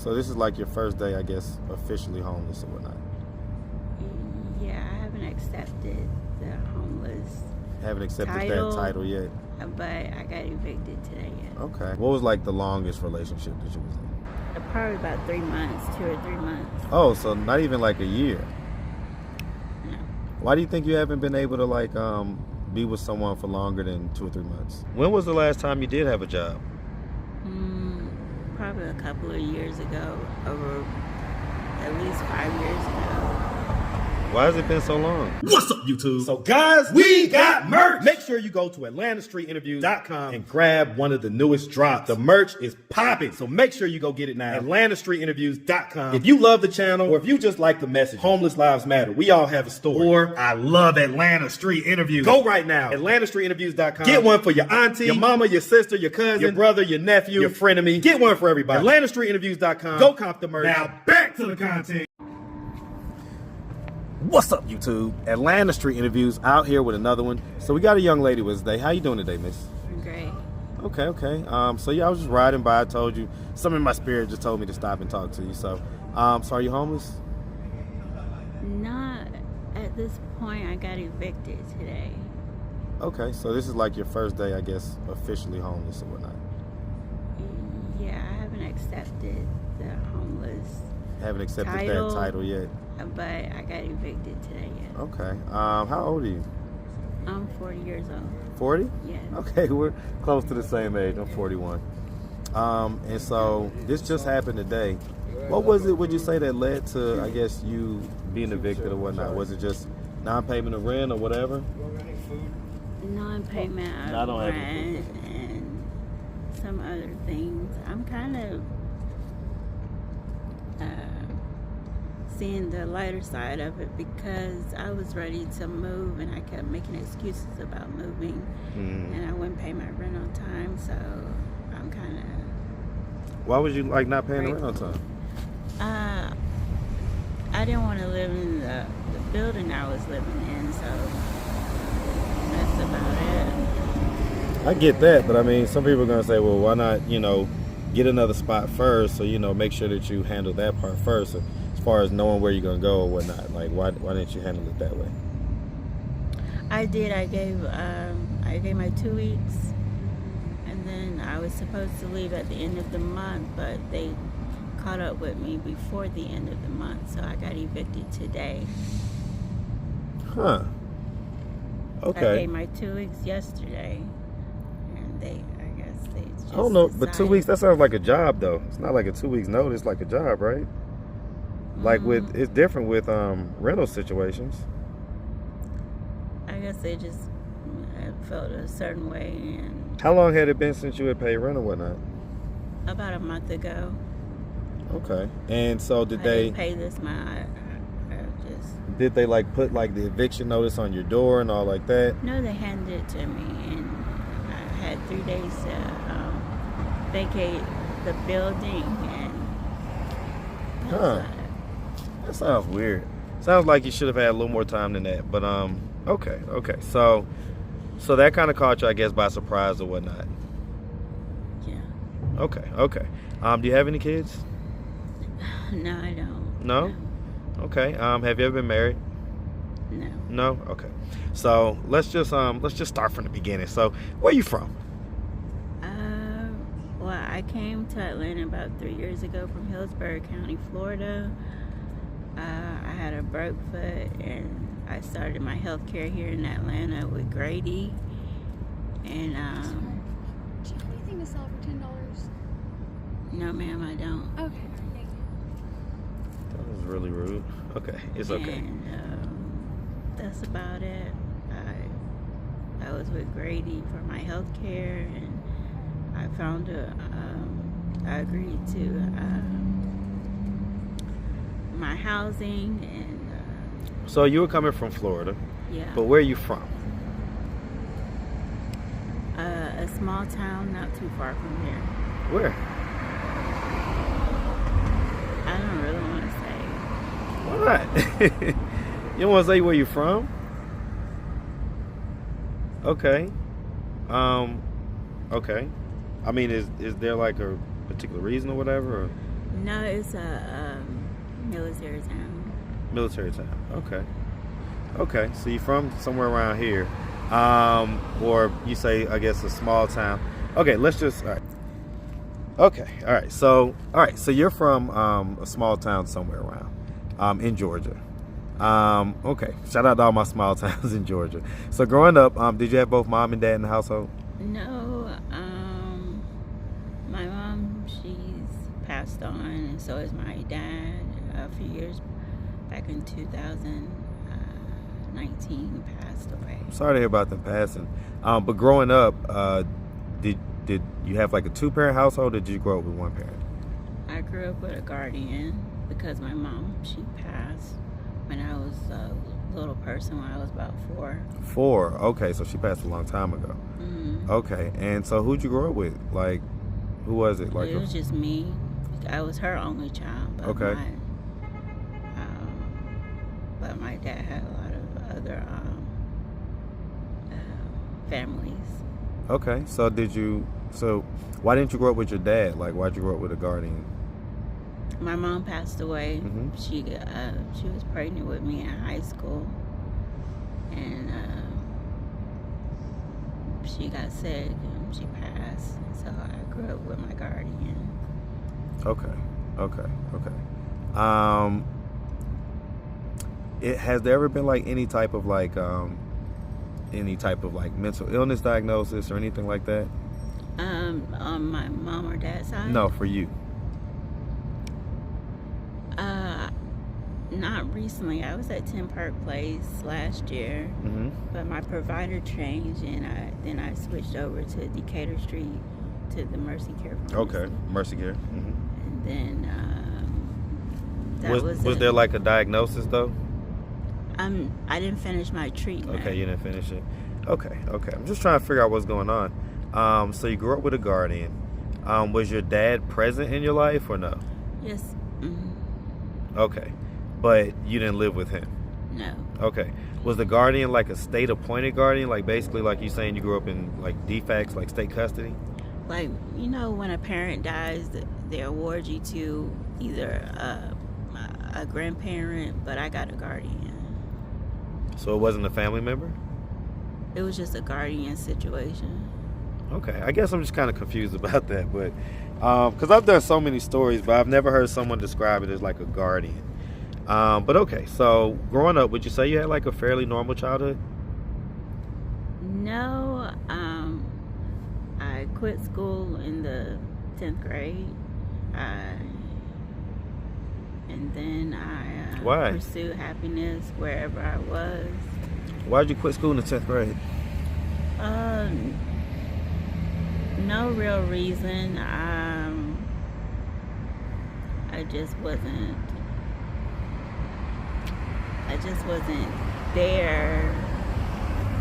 so this is like your first day, I guess, officially homeless or whatnot. Yeah, I haven't accepted the homeless Haven't accepted title, that title yet? but I got evicted today. Yeah. Okay. What was like the longest relationship that you was in? Probably about 3 months, 2 or 3 months. Oh, so not even like a year. No. Why do you think you haven't been able to like be with someone for longer than 2 or 3 months? When was the last time you did have a job? Probably a couple of years ago, over at least 5 years ago. Why has it been so long? What's up, YouTube? So, guys, we got merch. Make sure you go to AtlantaStreetInterviews.com and grab one of the newest drops. The merch is popping, so make sure you go get it now. AtlantaStreetInterviews.com. If you love the channel, or if you just like the message, Homeless Lives Matter, we all have a story. Or I love Atlanta Street Interviews. Go right now. AtlantaStreetInterviews.com. Get one for your auntie, your mama, your sister, your cousin, your brother, your nephew, your frenemy. Get one for everybody. AtlantaStreetInterviews.com. Go cop the merch. Now back to the content. What's up, YouTube? Atlanta Street Interviews out here with another one. So we got a young lady with us today. How you doing today, miss? Great. Okay. So yeah, I was just riding by. I told you, something in my spirit just told me to stop and talk to you. So, so are you homeless? Not at this point. I got evicted today. Okay, so this is like your first day, I guess, officially homeless or whatnot. Yeah, I haven't accepted the homeless Haven't accepted title, that title yet? but I got evicted today. Yeah. Okay. How old are you? I'm 40 years old. 40? Yes. Okay, we're close to the same age. I'm 41. And so this just happened today. What was it, would you say, that led to, I guess, you being evicted or whatnot? Was it just non-payment of rent or whatever? Non-payment I of don't have rent and some other things. I'm kind of seeing the lighter side of it because I was ready to move and I kept making excuses about moving, and I wouldn't pay my rent on time, so I'm kind of... Why was you like not paying the rent on time? I didn't want to live in the building I was living in, so that's about it. I get that, but I mean, some people are going to say, well, why not, get another spot first, so, make sure that you handle that part first. As far as knowing where you're going to go or whatnot, like, why didn't you handle it that way? I did. I gave my 2 weeks, and then I was supposed to leave at the end of the month, but they caught up with me before the end of the month, so I got evicted today. Huh. Okay. I gave my 2 weeks yesterday, and they just... I don't know, but 2 decided. weeks, that sounds like a job, though. It's not like a 2 weeks notice, like a job, right? Like it's different with rental situations. I guess they just felt a certain way. And How long had it been since you had paid rent or whatnot? about a month ago. Okay. And so did I they didn't pay this month. I just... Did they like put like the eviction notice on your door and all like that? No, they handed it to me, and I had 3 days to vacate the building, and that was about it. That sounds weird. Sounds like you should have had a little more time than that. But okay. So that kind of caught you, I guess, by surprise or whatnot. Yeah. Okay. Do you have any kids? No, I don't. No? Okay. Have you ever been married? No. No? Okay. So let's just start from the beginning. So where are you from? Well, I came to Atlanta about 3 years ago from Hillsborough County, Florida. I had a broke foot, and I started my health care here in Atlanta with Grady. And Do you have anything to sell for $10? no, ma'am, I don't. Okay, thank you. That was really rude. Okay, it's okay. And that's about it. I was with Grady for my health care, and I found I agreed to my housing, and So you were coming from Florida. yeah, But where are you from? a small town not too far from here. Where? I don't really want to say. Why not? You don't want to say where you're from? Okay. Okay. I mean, is there like a particular reason or whatever? Or? No, it's a military town. Military town. Okay. Okay. So you're from somewhere around here, or you say, I guess, a small town. Okay. Let's just. All right. Okay. All right. So you're from a small town somewhere around, in Georgia. Okay. Shout out to all my small towns in Georgia. So growing up, did you have both mom and dad in the household? No, my mom, she's passed on, and so is my dad. A few years back in 2019, passed away. Sorry to hear about them passing. But growing up, did you have like a two-parent household, or did you grow up with one parent? I grew up with a guardian because my mom, she passed when I was a little person, when I was about 4. 4. Okay, so she passed a long time ago. Mm-hmm. Okay, and so who'd you grow up with? Like, who was it? Like, it was just me. I was her only child. But okay. But my dad had a lot of other families. Okay, so why didn't you grow up with your dad? Like, why'd you grow up with a guardian? My mom passed away. Mm-hmm. She was pregnant with me in high school, and she got sick and she passed. So I grew up with my guardian. Okay. Has there ever been like any type of mental illness diagnosis or anything like that? On my mom or dad's side? No, for you. Not recently. I was at 10 Park Place last year, Mm-hmm. but my provider changed, and then I switched over to Decatur Street to the Mercy Care Pharmacy. Okay, Mercy Care. Mm-hmm. And then Was there like a diagnosis though? I didn't finish my treatment. Okay, you didn't finish it. Okay. I'm just trying to figure out what's going on. So you grew up with a guardian. Was your dad present in your life or no? Yes. Mm-hmm. Okay, but you didn't live with him. No. Okay. Was the guardian like a state appointed guardian? Like basically like you saying you grew up in like defects, like state custody? Like, when a parent dies, they award you to either a grandparent, but I got a guardian. So it wasn't a family member? It was just a guardian situation. Okay, I guess I'm just kind of confused about that, but because I've done so many stories, but I've never heard someone describe it as like a guardian. But okay, so growing up, would you say you had like a fairly normal childhood? No, I quit school in the 10th grade, and then I Why? pursued happiness wherever I was. Why'd you quit school in the 10th grade? No real reason. I just wasn't there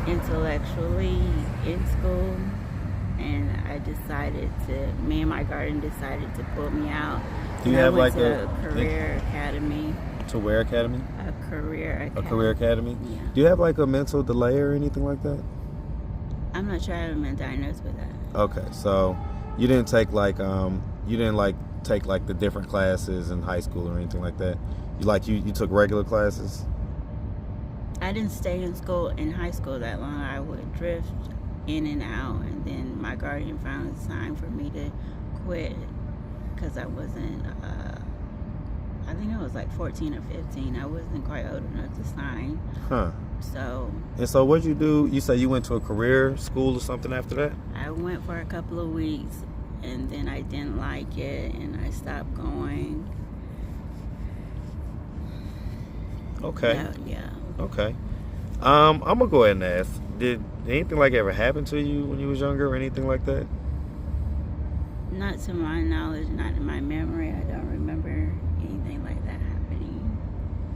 intellectually in school, and me and my guardian decided to pull me out. Do you have went like to a career academy? To where academy? A career academy. A career academy? Yeah. Do you have like a mental delay or anything like that? I'm not sure I haven't been diagnosed with that. Okay, so you didn't take like take like the different classes in high school or anything like that. You took regular classes? I didn't stay in school in high school that long. I would drift in and out, and then my guardian found it's time for me to quit because I wasn't. I think I was like 14 or 15. I wasn't quite old enough to sign. Huh. So. And so what'd you do? You say you went to a career school or something after that? I went for a couple of weeks, and then I didn't like it, and I stopped going. Okay. Yeah. Okay. I'm gonna go ahead and ask. Did anything like ever happen to you when you was younger or anything like that? Not to my knowledge, not in my memory. I don't remember anything like that happening.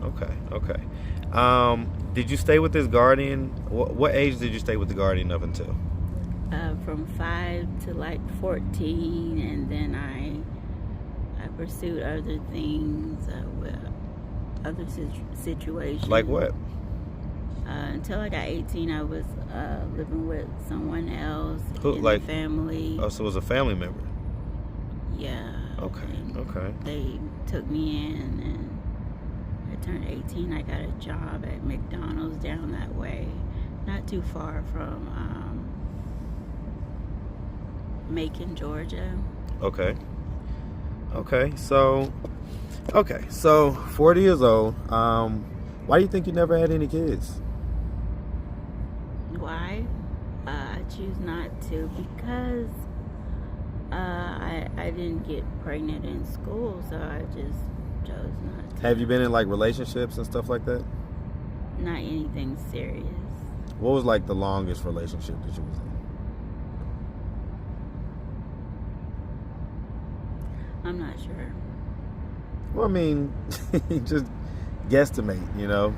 Okay. Did you stay with this guardian? What age did you stay with the guardian up until? From 5 to like 14, and then I pursued other things with other situations. Like what? Until I got 18, I was living with someone else Who, in like the family. Oh, so it was a family member. Yeah. Okay. They took me in, and I turned 18. I got a job at McDonald's down that way, not too far from Macon, Georgia. Okay. So 40 years old. Why do you think you never had any kids? Why? I choose not to because I didn't get pregnant in school, so I just chose not to. Have you been in like relationships and stuff like that? Not anything serious. What was like the longest relationship that you was in? I'm not sure. Well, I mean, just guesstimate, you know?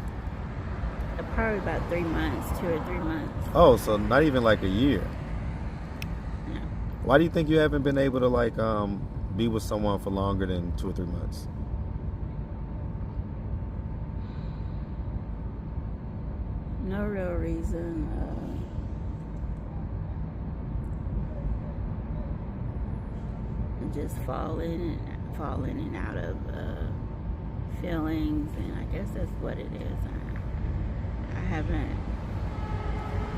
Probably about 3 months, 2 or 3 months. Oh, so not even like a year. No. Why do you think you haven't been able to like be with someone for longer than 2 or 3 months? No real reason. Just fall in and out of feelings, and I guess that's what it is. I haven't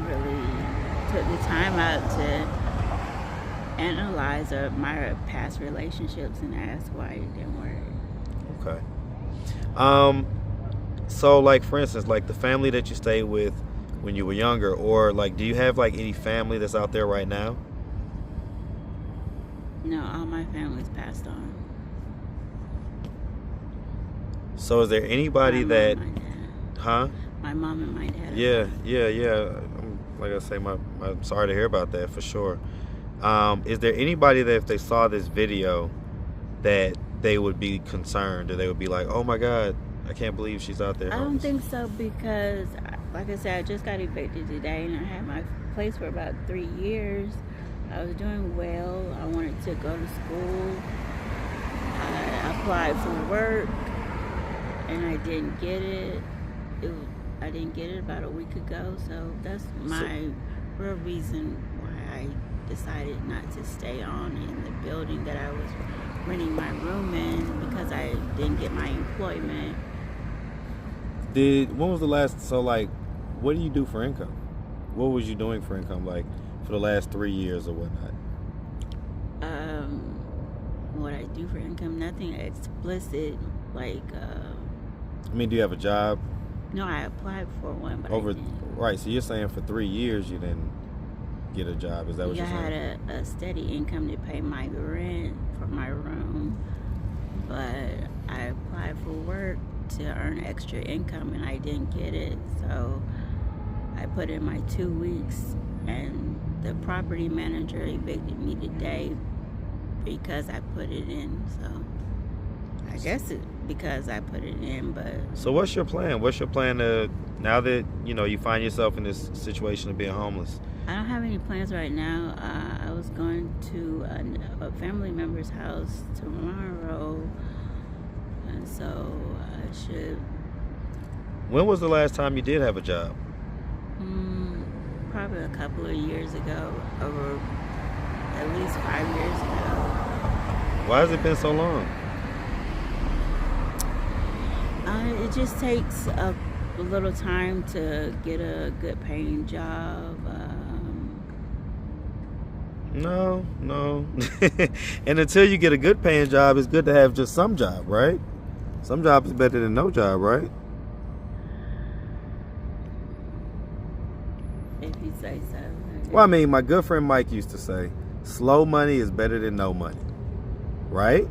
really took the time out to analyze my past relationships and ask why it didn't work. Okay. So like for instance, like the family that you stayed with when you were younger, or like do you have like any family that's out there right now? No, all my family's passed on. So is there anybody My that, mom and my dad. huh? My mom and my dad. Yeah. Like I say, I'm sorry to hear about that for sure. Is there anybody that if they saw this video that they would be concerned, or they would be like, oh my God, I can't believe she's out there I don't homeless? think so because, like I said, I just got evicted today and I had my place for about 3 years. I was doing well. I wanted to go to school. I applied for work and I didn't get it. I didn't get it about a week ago, so that's my real reason why I decided not to stay on in the building that I was renting my room in, because I didn't get my employment. When was the last, so like, what do you do for income? What was you doing for income, like, for the last 3 years or whatnot? What I do for income, nothing explicit, like, I mean, do you have a job? no, I applied for one, but I didn't. Right, so you're saying for 3 years you didn't get a job, is that what Yeah, you're I saying? had a steady income to pay my rent for my room, but I applied for work to earn extra income and I didn't get it, so I put in my 2 weeks and the property manager evicted me today because I put it in, so I guess it's because I put it in, but... So what's your plan? What's your plan to, now that, you know, you find yourself in this situation of being homeless? I don't have any plans right now. I was going to a family member's house tomorrow, and so I should... When was the last time you did have a job? Probably a couple of years ago, over at least 5 years ago. Why has it been so long? It just takes a little time to get a good paying job. No. And until you get a good paying job, it's good to have just some job, right? Some job is better than no job, right? If you say so. Well, I mean, my good friend Mike used to say, slow money is better than no money, right?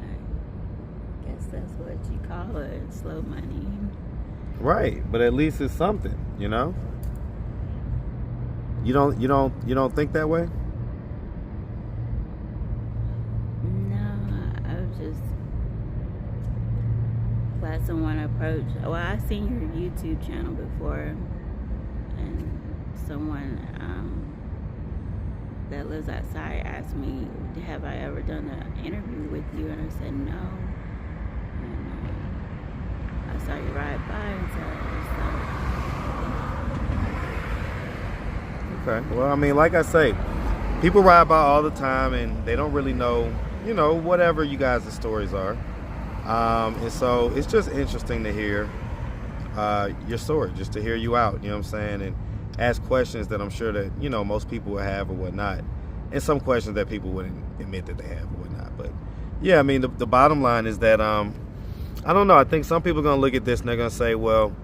I guess that's what you call it, slow money. Right, but at least it's something, you know? You don't think that way? No, I was just glad someone approached. Well, I seen your YouTube channel before, and someone that lives outside asked me, have I ever done an interview with you? And I said no. And I saw you ride by, and so Okay. Well, I mean, like I say, people ride by all the time and they don't really know, you know, whatever you guys' stories are. And so it's just interesting to hear your story, just to hear you out, you know what I'm saying, and ask questions that I'm sure that, you know, most people would have or whatnot, and some questions that people wouldn't admit that they have or whatnot. But yeah, I mean, the bottom line is that I don't know, I think some people are going to look at this and they're going to say, well,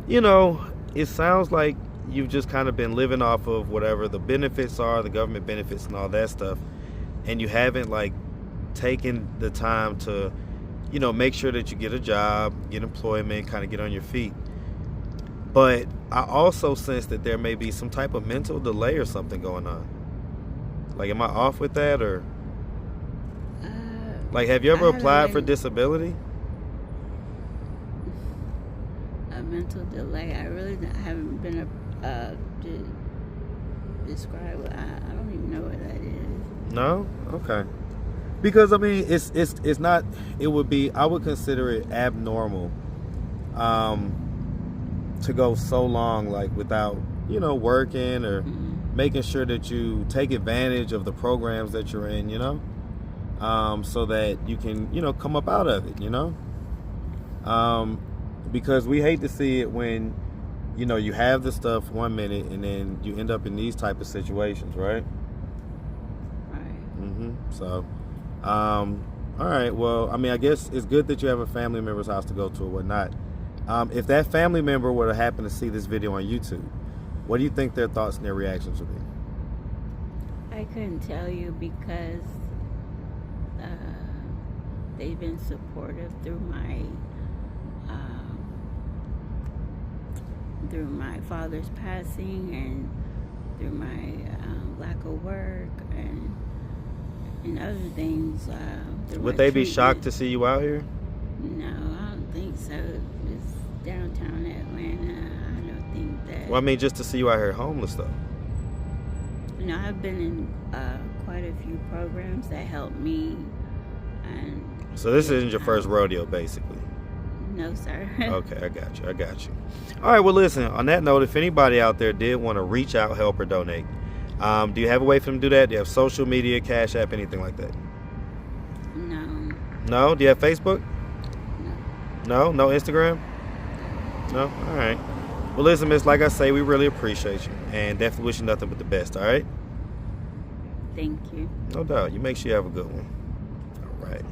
you know, it sounds like you've just kind of been living off of whatever the benefits are, the government benefits and all that stuff, and you haven't like taken the time to, you know, make sure that you get a job, get employment, kind of get on your feet. But I also sense that there may be some type of mental delay or something going on. Like, am I off with that, or like, have you ever applied for disability? A mental delay. I really haven't been to describe. I don't even know what that is. No? Okay. Because I mean, it's not. It would be. I would consider it abnormal, to go so long like without, you know, working or making sure that you take advantage of the programs that you're in, you know, so that you can, you know, come up out of it, you know. Because we hate to see it when, you know, you have the stuff 1 minute and then you end up in these type of situations, right? Right. So. All right. Well, I mean, I guess it's good that you have a family member's house to go to or whatnot. If that family member were to happen to see this video on YouTube, what do you think their thoughts and their reactions would be? I couldn't tell you because they've been supportive through my father's passing and through my lack of work and other things. Would they be shocked to see you out here? No, I don't think so. It's downtown Atlanta. I don't think that. Well, I mean, just to see you out here homeless, though. You know, I've been in quite a few programs that helped me. And so this isn't your first rodeo, basically? No, sir. Okay, I got you. All right, well, listen, on that note, if anybody out there did want to reach out, help, or donate, do you have a way for them to do that? Do you have social media, Cash App, anything like that? No. No? Do you have Facebook? No. No Instagram? No? All right. Well, listen, miss, like I say, we really appreciate you and definitely wish you nothing but the best, all right? Thank you. No doubt. You make sure you have a good one. All right.